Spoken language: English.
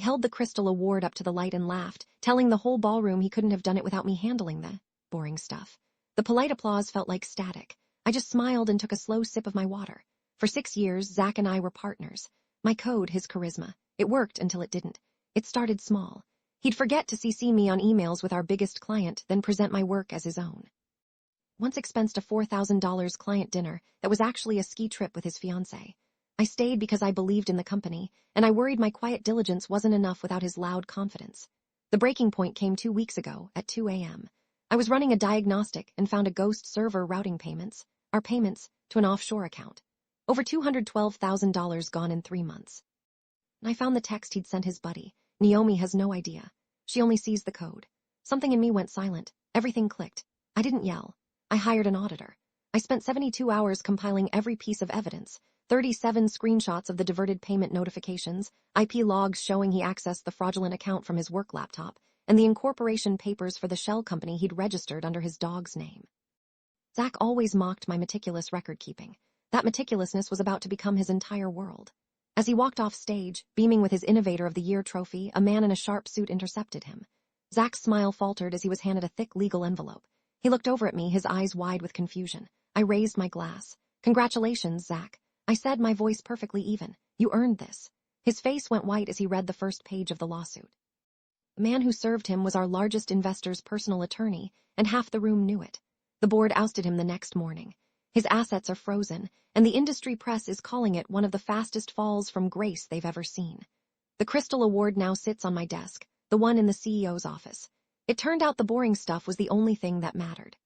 He held the crystal award up to the light and laughed, telling the whole ballroom he couldn't have done it without me handling the boring stuff. The polite applause felt like static. I just smiled and took a slow sip of my water. For 6 years, Zach and I were partners. My code, his charisma. It worked until it didn't. It started small. He'd forget to CC me on emails with our biggest client, then present my work as his own. Once expensed a $4,000 client dinner that was actually a ski trip with his fiancée. I stayed because I believed in the company, and I worried my quiet diligence wasn't enough without his loud confidence. The breaking point came 2 weeks ago, at 2 a.m. I was running a diagnostic and found a ghost server routing our payments, to an offshore account. Over $212,000 gone in 3 months. I found the text he'd sent his buddy. Naomi has no idea. She only sees the code. Something in me went silent. Everything clicked. I didn't yell. I hired an auditor. I spent 72 hours compiling every piece of evidence, 37 screenshots of the diverted payment notifications, IP logs showing he accessed the fraudulent account from his work laptop, and the incorporation papers for the shell company he'd registered under his dog's name. Zach always mocked my meticulous record-keeping. That meticulousness was about to become his entire world. As he walked off stage, beaming with his Innovator of the Year trophy, a man in a sharp suit intercepted him. Zach's smile faltered as he was handed a thick legal envelope. He looked over at me, his eyes wide with confusion. I raised my glass. "Congratulations, Zach," I said, my voice perfectly even. "You earned this." His face went white as he read the first page of the lawsuit. The man who served him was our largest investor's personal attorney, and half the room knew it. The board ousted him the next morning. His assets are frozen, and the industry press is calling it one of the fastest falls from grace they've ever seen. The Crystal Award now sits on my desk, the one in the CEO's office. It turned out the boring stuff was the only thing that mattered.